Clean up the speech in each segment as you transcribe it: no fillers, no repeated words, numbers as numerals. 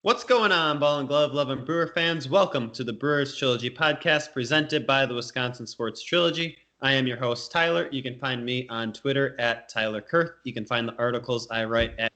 What's going on, Ball and Glove loving Brewer fans? Welcome to the Brewers Trilogy podcast presented by the Wisconsin Sports Trilogy. I am your host, Tyler. You can find me on Twitter at Tyler Kurth. You can find the articles I write at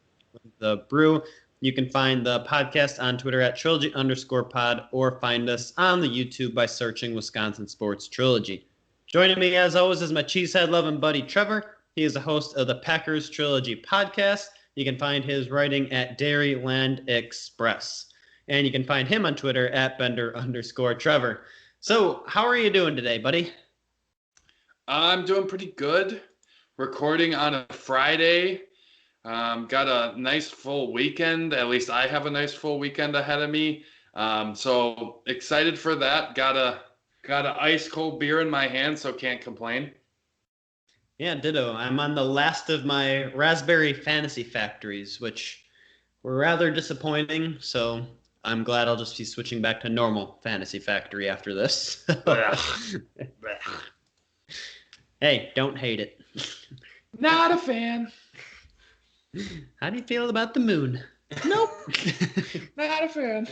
The Brew. You can find the podcast on Twitter at Trilogy_pod or find us on the YouTube by searching Wisconsin Sports Trilogy. Joining me, as always, is my cheesehead loving buddy, Trevor. He is the host of the Packers Trilogy podcast. You can find his writing at Dairyland Express. And you can find him on Twitter at Bender_Trevor. So, how are you doing today, buddy? I'm doing pretty good. Recording on a Friday. Got a nice full weekend. At least I have a nice full weekend ahead of me. So excited for that. Got a ice cold beer in my hand, so can't complain. Yeah, ditto. I'm on the last of my Raspberry Fantasy Factories, which were rather disappointing. So I'm glad I'll just be switching back to normal Fantasy Factory after this. Hey, don't hate it. Not a fan. How do you feel about the moon? Nope. Not a fan.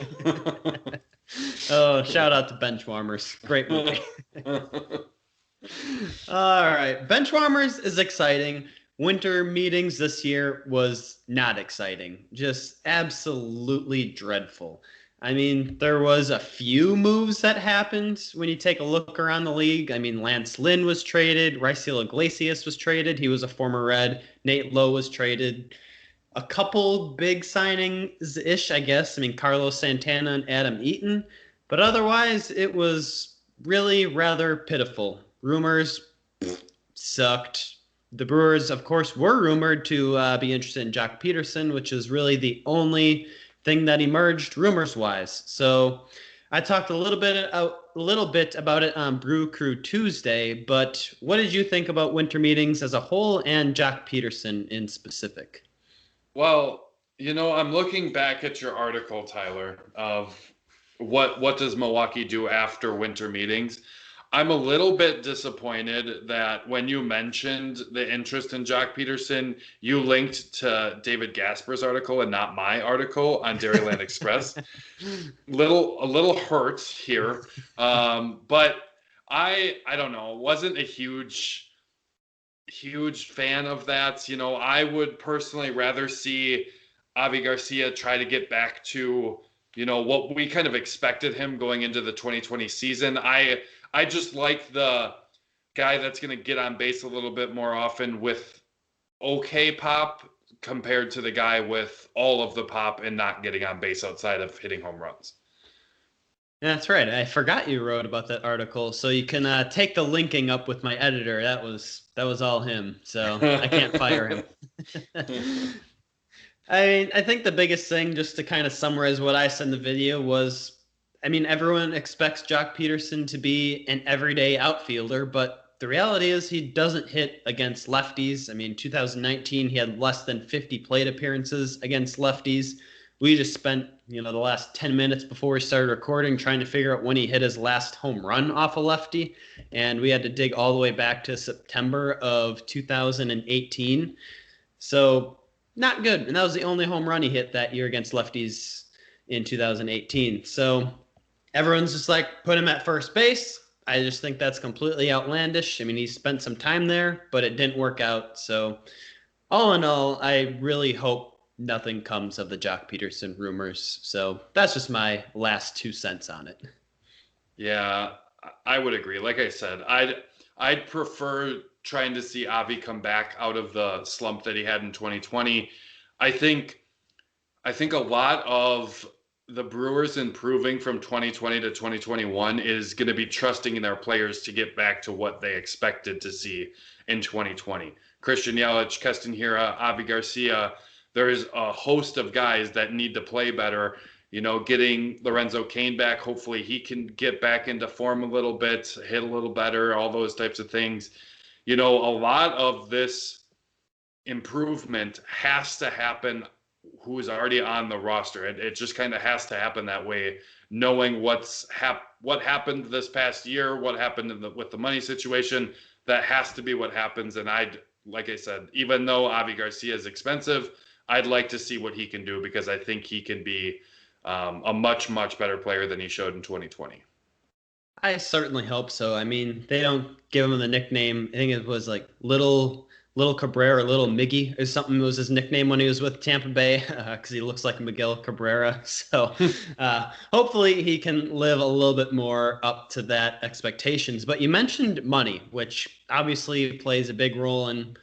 Oh, shout out to Benchwarmers. Great movie. All right. Benchwarmers is exciting. Winter meetings this year was not exciting. Just absolutely dreadful. I mean, there was a few moves that happened when you take a look around the league. I mean, Lance Lynn was traded. Raisel Iglesias was traded. He was a former Red. Nate Lowe was traded. A couple big signings-ish, I guess. I mean, Carlos Santana and Adam Eaton. But otherwise, it was really rather pitiful. Rumors sucked. The Brewers, of course, were rumored to be interested in Jock Peterson, which is really the only thing that emerged rumors-wise. So I talked a little bit about it on Brew Crew Tuesday, but what did you think about winter meetings as a whole and Jock Peterson in specific? Well, I'm looking back at your article, Tyler, of what does Milwaukee do after winter meetings. I'm a little bit disappointed that when you mentioned the interest in Jock Peterson, you linked to David Gasper's article and not my article on Dairyland Express. A little hurt here, but I don't know. Wasn't a huge fan of that. I would personally rather see Avi Garcia try to get back to what we kind of expected him going into the 2020 season. I just like the guy that's going to get on base a little bit more often with okay pop compared to the guy with all of the pop and not getting on base outside of hitting home runs. That's right. I forgot you wrote about that article, so you can take the linking up with my editor. That was all him, so I can't fire him. I think the biggest thing, just to kind of summarize what I said in the video, was everyone expects Jock Peterson to be an everyday outfielder, but the reality is he doesn't hit against lefties. 2019, he had less than 50 plate appearances against lefties. We just spent, the last 10 minutes before we started recording trying to figure out when he hit his last home run off a lefty, and we had to dig all the way back to September of 2018. So not good, and that was the only home run he hit that year against lefties in 2018. So everyone's just like, put him at first base. I just think that's completely outlandish. He spent some time there, but it didn't work out. So all in all, I really hope nothing comes of the Jock Peterson rumors. So that's just my last 2 cents on it. Yeah, I would agree. Like I said, I'd prefer trying to see Avi come back out of the slump that he had in 2020. I think a lot of the Brewers improving from 2020 to 2021 is going to be trusting in their players to get back to what they expected to see in 2020. Christian Yelich, Keston Hiura, Avi Garcia. There's a host of guys that need to play better. Getting Lorenzo Cain back, hopefully he can get back into form a little bit, hit a little better, all those types of things. A lot of this improvement has to happen who is already on the roster. It just kind of has to happen that way, knowing what happened this past year, what happened with the money situation. That has to be what happens. And like I said, even though Avi Garcia is expensive, I'd like to see what he can do because I think he can be a much, much better player than he showed in 2020. I certainly hope so. I mean, they don't give him the nickname. I think it was like Little Cabrera, Little Miggy, or something was his nickname when he was with Tampa Bay, because he looks like Miguel Cabrera. So hopefully he can live a little bit more up to that expectations. But you mentioned money, which obviously plays a big role in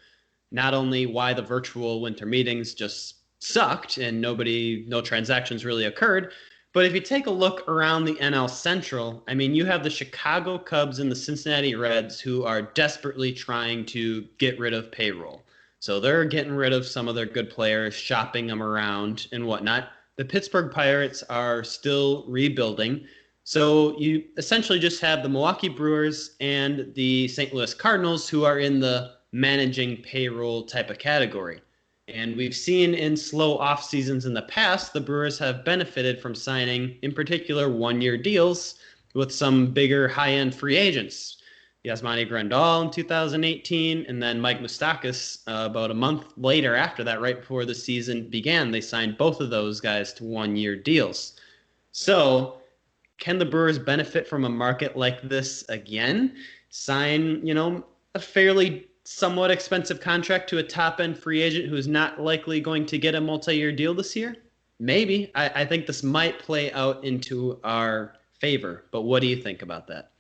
not only why the virtual winter meetings just sucked and no transactions really occurred, but if you take a look around the NL Central, I mean, you have the Chicago Cubs and the Cincinnati Reds who are desperately trying to get rid of payroll. So they're getting rid of some of their good players, shopping them around and whatnot. The Pittsburgh Pirates are still rebuilding. So you essentially just have the Milwaukee Brewers and the St. Louis Cardinals who are in the managing payroll type of category. And we've seen in slow off seasons in the past, the Brewers have benefited from signing, in particular, one-year deals with some bigger high-end free agents. Yasmani Grandal in 2018, and then Mike Moustakas about a month later after that, right before the season began, they signed both of those guys to one-year deals. So can the Brewers benefit from a market like this again? Sign, a fairly somewhat expensive contract to a top-end free agent who's not likely going to get a multi-year deal this year? Maybe. I think this might play out into our favor, but what do you think about that?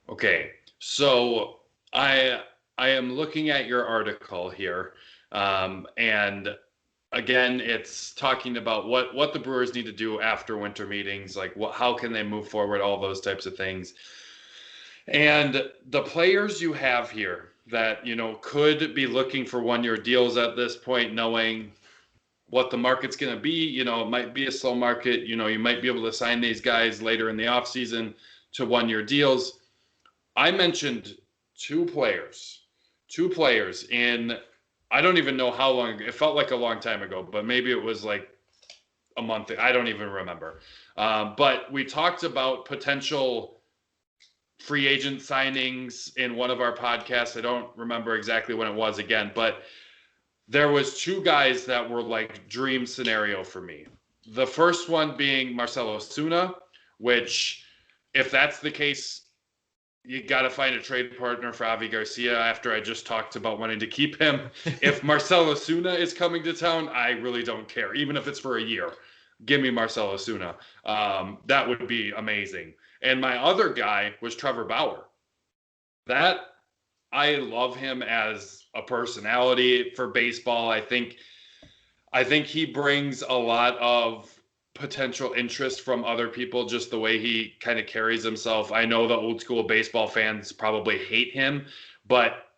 Okay, so I am looking at your article here, and again, it's talking about what the Brewers need to do after winter meetings, like how can they move forward, all those types of things. And the players you have here that, could be looking for one-year deals at this point, knowing what the market's going to be, it might be a slow market, you might be able to sign these guys later in the offseason to one-year deals. I mentioned two players in, I don't even know how long, it felt like a long time ago, but maybe it was like a month, I don't even remember. But we talked about potential free agent signings in one of our podcasts. I don't remember exactly when it was again, but there was two guys that were like dream scenario for me. The first one being Marcell Ozuna, which if that's the case, you got to find a trade partner for Avi Garcia after I just talked about wanting to keep him. If Marcell Ozuna is coming to town, I really don't care. Even if it's for a year, give me Marcell Ozuna. That would be amazing. And my other guy was Trevor Bauer. That I love him as a personality for baseball. I think he brings a lot of potential interest from other people, just the way he kind of carries himself. I know the old school baseball fans probably hate him, but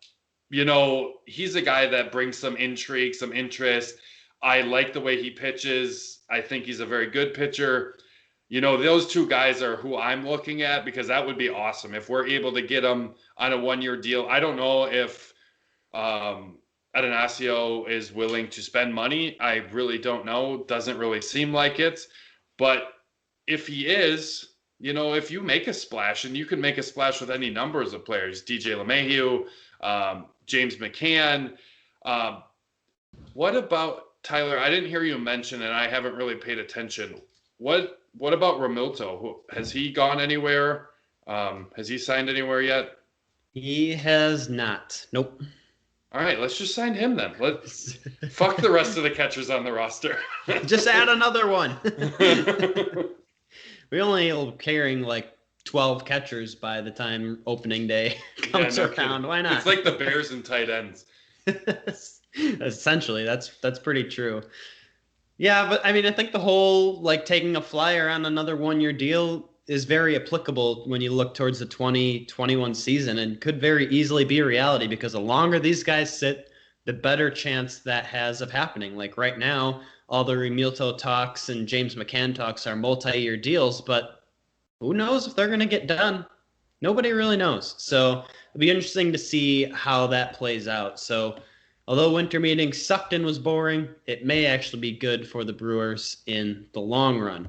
he's a guy that brings some intrigue, some interest. I like the way he pitches. I think he's a very good pitcher. Those two guys are who I'm looking at, because that would be awesome if we're able to get them on a one-year deal. I don't know if Atanasio is willing to spend money. I really don't know. Doesn't really seem like it. But if he is, if you make a splash, and you can make a splash with any numbers of players, DJ LeMahieu, James McCann. What about Tyler? I didn't hear you mention, and I haven't really paid attention. What about Romildo? Has he gone anywhere? Has he signed anywhere yet? He has not. Nope. All right, let's just sign him then. Let's fuck the rest of the catchers on the roster. Just add another one. We only are carrying like 12 catchers by the time opening day comes around. Kidding. Why not? It's like the Bears and tight ends. Essentially, that's pretty true. Yeah, but I mean, I think the whole like taking a flyer on another one-year deal is very applicable when you look towards the 2021 season, and could very easily be a reality, because the longer these guys sit, the better chance that has of happening. Like right now, all the Remilto talks and James McCann talks are multi-year deals, but who knows if they're going to get done? Nobody really knows. So it'll be interesting to see how that plays out. So although winter meetings sucked and was boring, it may actually be good for the Brewers in the long run.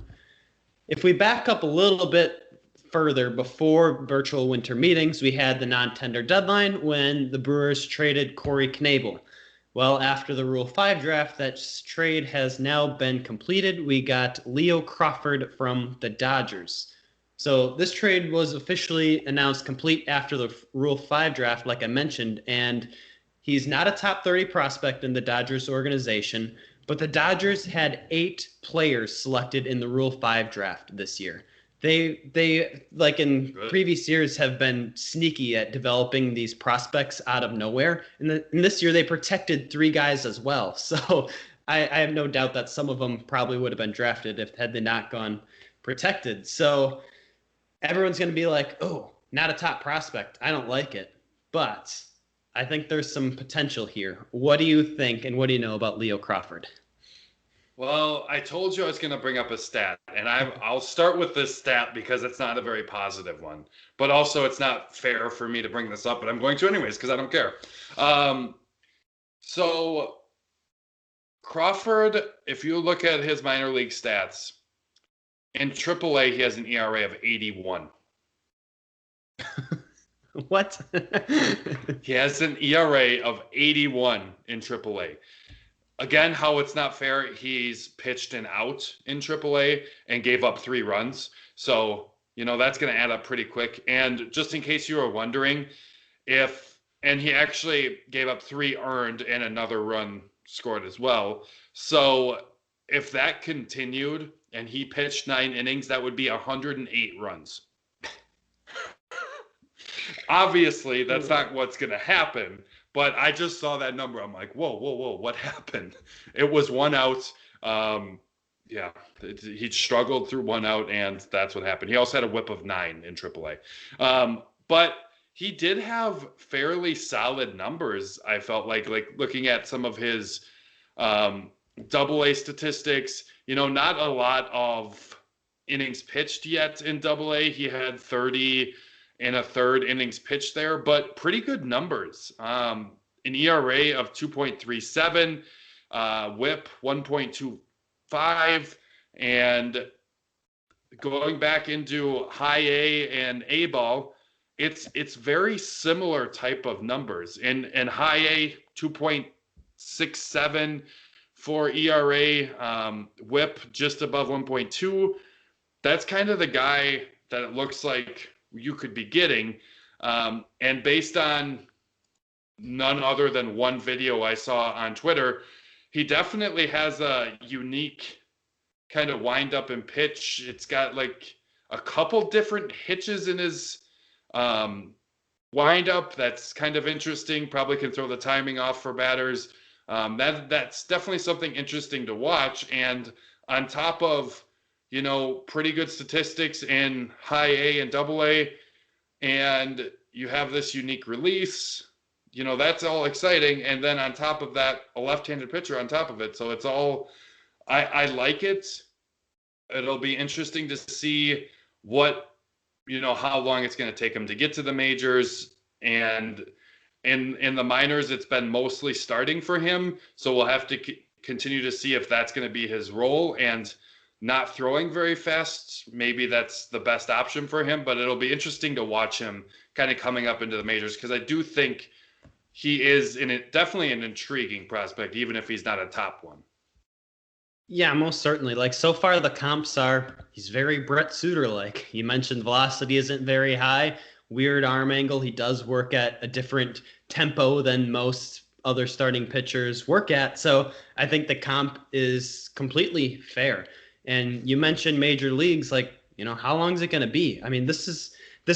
If we back up a little bit further, before virtual winter meetings, we had the non-tender deadline when the Brewers traded Corey Knebel. Well, after the Rule 5 draft, that trade has now been completed. We got Leo Crawford from the Dodgers. So this trade was officially announced complete after the Rule 5 draft, like I mentioned, and he's not a top 30 prospect in the Dodgers organization, but the Dodgers had 8 players selected in the Rule 5 draft this year. They like in previous years have been sneaky at developing these prospects out of nowhere. And this year they protected 3 guys as well. So I have no doubt that some of them probably would have been drafted if had they not gone protected. So everyone's going to be like, oh, not a top prospect. I don't like it. But I think there's some potential here. What do you think and what do you know about Leo Crawford? Well, I told you I was going to bring up a stat, and I'll start with this stat because it's not a very positive one. But also, it's not fair for me to bring this up, but I'm going to anyways because I don't care. So Crawford, if you look at his minor league stats, in AAA, he has an ERA of 81. What? He has an ERA of 81 in AAA. Again, how it's not fair, he's pitched an out in AAA and gave up 3 runs. So, that's going to add up pretty quick. And just in case you were wondering, and he actually gave up 3 earned and another run scored as well. So if that continued and he pitched 9 innings, that would be 108 runs. Obviously, that's not what's going to happen. But I just saw that number. I'm like, whoa, what happened? It was 1 out. He struggled through 1 out, and that's what happened. He also had a whip of 9 in AAA. But he did have fairly solid numbers, I felt like looking at some of his AA statistics. Not a lot of innings pitched yet in AA. He had 30 and a third innings pitched there, but pretty good numbers. An ERA of 2.37, whip 1.25, and going back into high A and A ball, it's very similar type of numbers. In high A, 2.67 for ERA, whip just above 1.2. That's kind of the guy that it looks like you could be getting. And based on none other than one video I saw on Twitter, he definitely has a unique kind of wind up and pitch. It's got like a couple different hitches in his wind up. That's kind of interesting. Probably can throw the timing off for batters. That's definitely something interesting to watch. And on top of pretty good statistics in high A and AA, and you have this unique release, that's all exciting. And then on top of that, a left-handed pitcher on top of it. So it's all, I like it. It'll be interesting to see how long it's going to take him to get to the majors. And in the minors, it's been mostly starting for him. So we'll have to continue to see if that's going to be his role. And not throwing very fast, maybe that's the best option for him, but it'll be interesting to watch him kind of coming up into the majors because I do think he is definitely an intriguing prospect, even if he's not a top one. Yeah, most certainly. Like so far, the comps are he's very Brett Suter-like. You mentioned velocity isn't very high, weird arm angle. He does work at a different tempo than most other starting pitchers work at. So I think the comp is completely fair. And you mentioned major leagues, how long is it going to be? I mean, this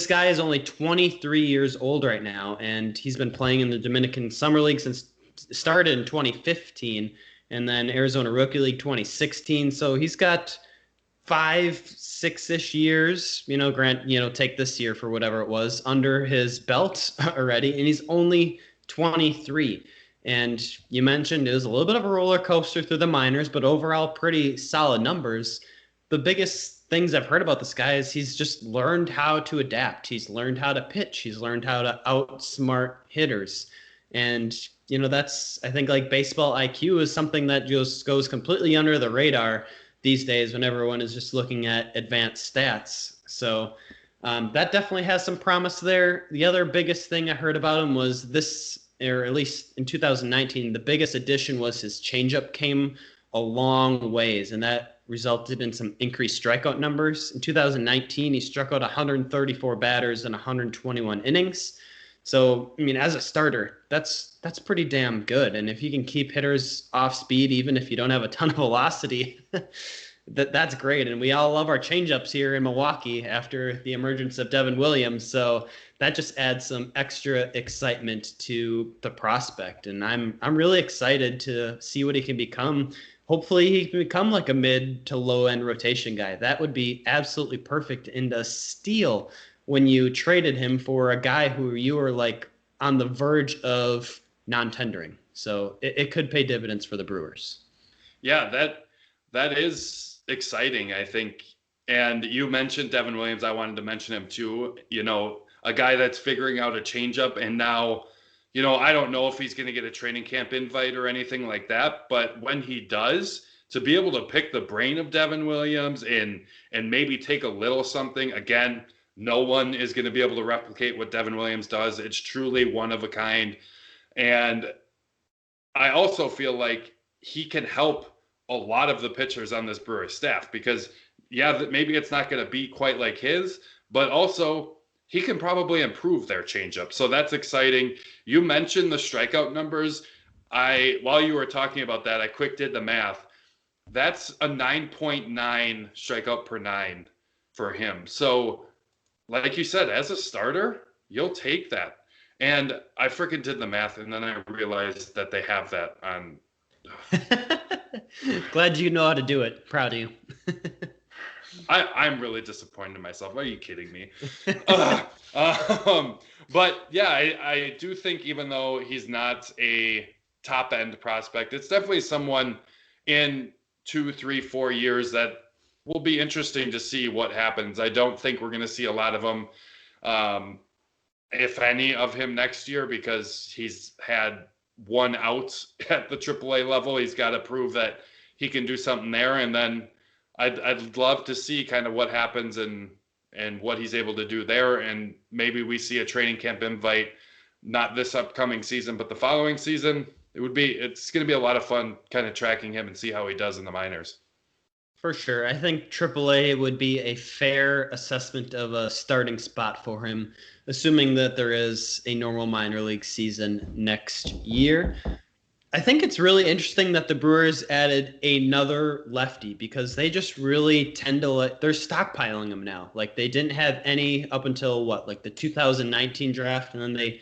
guy is only 23 years old right now, and he's been playing in the Dominican Summer League since started in 2015, and then Arizona Rookie League 2016. So he's got 5-6-ish years, take this year for whatever it was, under his belt already, and he's only 23. And you mentioned it was a little bit of a roller coaster through the minors, but overall pretty solid numbers. The biggest things I've heard about this guy is he's just learned how to adapt. He's learned how to pitch. He's learned how to outsmart hitters. And, that's, I think, like baseball IQ is something that just goes completely under the radar these days when everyone is just looking at advanced stats. So that definitely has some promise there. The other biggest thing I heard about him was this or at least in 2019, the biggest addition was his changeup came a long ways, and that resulted in some increased strikeout numbers. In 2019, he struck out 134 batters in 121 innings. So, I mean, as a starter, that's pretty damn good. And if you can keep hitters off speed, even if you don't have a ton of velocity, that's great. And we all love our changeups here in Milwaukee after the emergence of Devin Williams. So that just adds some extra excitement to the prospect. And I'm really excited to see what he can become. Hopefully he can become like a mid to low end rotation guy. That would be absolutely perfect and a steal when you traded him for a guy who you were like on the verge of non-tendering. So it could pay dividends for the Brewers. Yeah, that is exciting, I think. And you mentioned Devin Williams. I wanted to mention him too. You know, a guy that's figuring out a changeup, and now, you know, I don't know if he's going to get a training camp invite or anything like that, but when he does, to be able to pick the brain of Devin Williams and maybe take a little something, again, no one is going to be able to replicate what Devin Williams does. It's truly one of a kind. And I also feel like he can help a lot of the pitchers on this Brewers staff because, yeah, maybe it's not going to be quite like his, but also he can probably improve their changeup. So that's exciting. You mentioned the strikeout numbers. While you were talking about that, I quick did the math. That's a 9.9 strikeout per nine for him. So like you said, as a starter, you'll take that. And I freaking did the math, and then I realized that they have that on. Glad you know how to do it. Proud of you. I'm really disappointed in myself. Are you kidding me? But yeah, I do think even though he's not a top-end prospect, it's definitely someone in 2, 3, 4 years that will be interesting to see what happens. I don't think we're going to see a lot of them, if any, of him next year because he's had one out at the AAA level. He's got to prove that he can do something there, and then I'd love to see kind of what happens and what he's able to do there, and maybe we see a training camp invite, not this upcoming season, but the following season. It's going to be a lot of fun kind of tracking him and see how he does in the minors. For sure. I think AAA would be a fair assessment of a starting spot for him, assuming that there is a normal minor league season next year. I think it's really interesting that the Brewers added another lefty because they just really tend to they're stockpiling them now. Like they didn't have any up until like the 2019 draft, and then they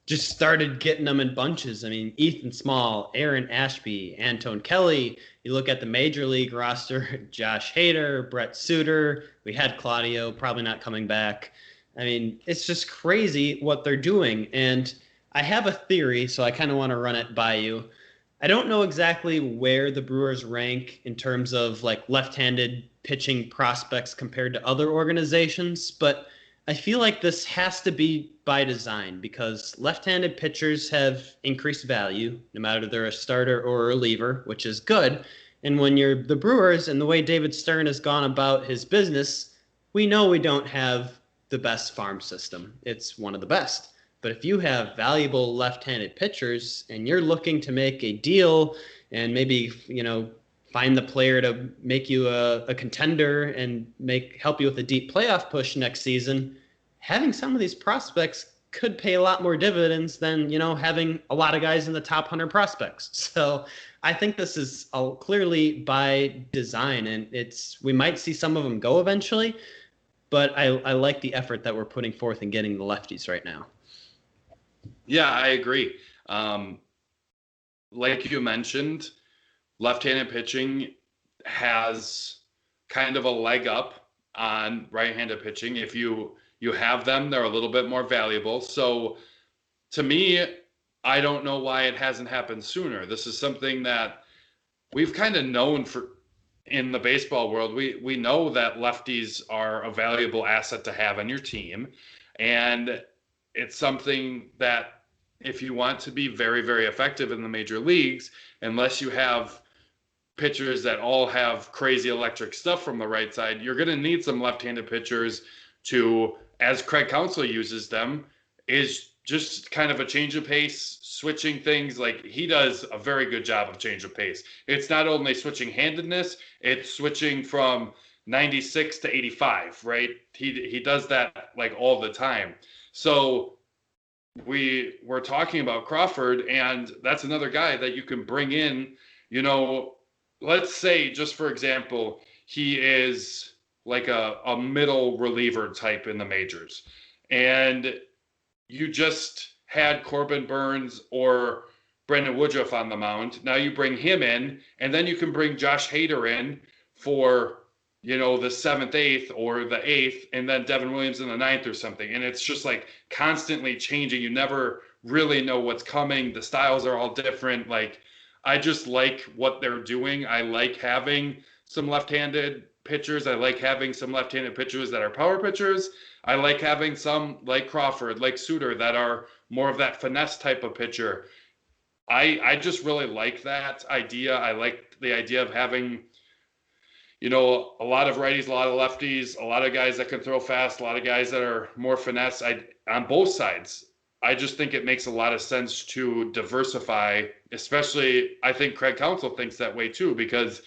just started getting them in bunches. I mean, Ethan Small, Aaron Ashby, Antone Kelly. You look at the major league roster, Josh Hader, Brett Suter. We had Claudio, probably not coming back. I mean, it's just crazy what they're doing. And I have a theory, so I kind of want to run it by you. I don't know exactly where the Brewers rank in terms of like left-handed pitching prospects compared to other organizations, but I feel like this has to be by design because left-handed pitchers have increased value, no matter they're a starter or a reliever, which is good. And when you're the Brewers and the way David Stern has gone about his business, we know we don't have the best farm system. It's one of the best. But if you have valuable left-handed pitchers and you're looking to make a deal and maybe, find the player to make you a contender and help you with a deep playoff push next season, having some of these prospects could pay a lot more dividends than, having a lot of guys in the top 100 prospects. So I think this is clearly by design, and we might see some of them go eventually, but I like the effort that we're putting forth in getting the lefties right now. Yeah, I agree. Like you mentioned, left-handed pitching has kind of a leg up on right-handed pitching. If you have them, they're a little bit more valuable. So to me, I don't know why it hasn't happened sooner. This is something that we've kind of known in the baseball world. We know that lefties are a valuable asset to have on your team. And it's something that if you want to be very, very effective in the major leagues, unless you have pitchers that all have crazy electric stuff from the right side, you're going to need some left-handed pitchers to, as Craig Counsell uses them, is just kind of a change of pace, switching things. Like he does a very good job of change of pace. It's not only switching handedness, it's switching from 96 to 85, right? He does that like all the time. So we were talking about Crawford, and that's another guy that you can bring in, you know, let's say just for example, he is like a middle reliever type in the majors. And you just had Corbin Burns or Brendan Woodruff on the mound. Now you bring him in, and then you can bring Josh Hader in for, you know, the 7th, 8th, or the 8th, and then Devin Williams in the 9th or something. And it's just like constantly changing. You never really know what's coming. The styles are all different. Like, I just like what they're doing. I like having some left-handed pitchers. I like having some left-handed pitchers that are power pitchers. I like having some like Crawford, like Suter, that are more of that finesse type of pitcher. I just really like that idea. I like the idea of having, you know, a lot of righties, a lot of lefties, a lot of guys that can throw fast, a lot of guys that are more finesse on both sides. I just think it makes a lot of sense to diversify, especially I think Craig Counsell thinks that way too, because,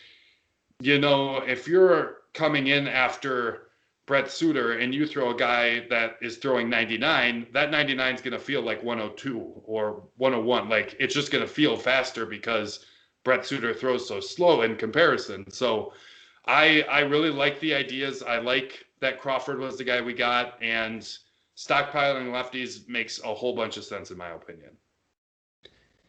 you know, if you're coming in after Brett Suter and you throw a guy that is throwing 99, that 99 is going to feel like 102 or 101. Like, it's just going to feel faster because Brett Suter throws so slow in comparison. So I really like the ideas. I like that Crawford was the guy we got, and stockpiling lefties makes a whole bunch of sense in my opinion.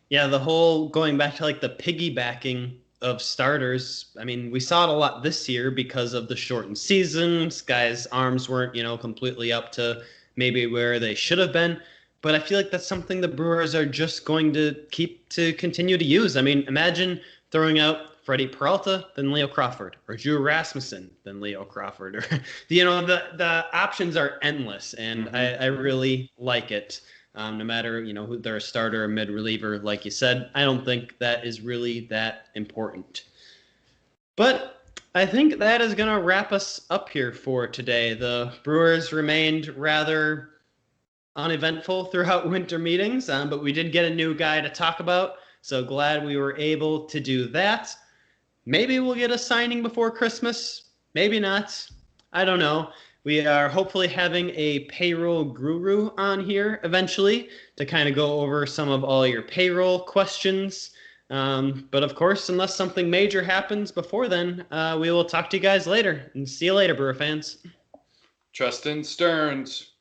Yeah, the whole going back to like the piggybacking of starters. I mean, we saw it a lot this year because of the shortened season. Guys' arms weren't, you know, completely up to maybe where they should have been. But I feel like that's something the Brewers are just going to continue to use. I mean, imagine throwing out Freddie Peralta, then Leo Crawford, or Drew Rasmussen, then Leo Crawford, or you know, the options are endless, and I really like it. No matter, you know, who they're a starter or mid reliever, like you said, I don't think that is really that important. But I think that is going to wrap us up here for today. The Brewers remained rather uneventful throughout winter meetings, but we did get a new guy to talk about, so glad we were able to do that. Maybe we'll get a signing before Christmas. Maybe not. I don't know. We are hopefully having a payroll guru on here eventually to kind of go over some of all your payroll questions. But of course, unless something major happens before then, we will talk to you guys later. And see you later, Brewer fans. Tristan Stearns.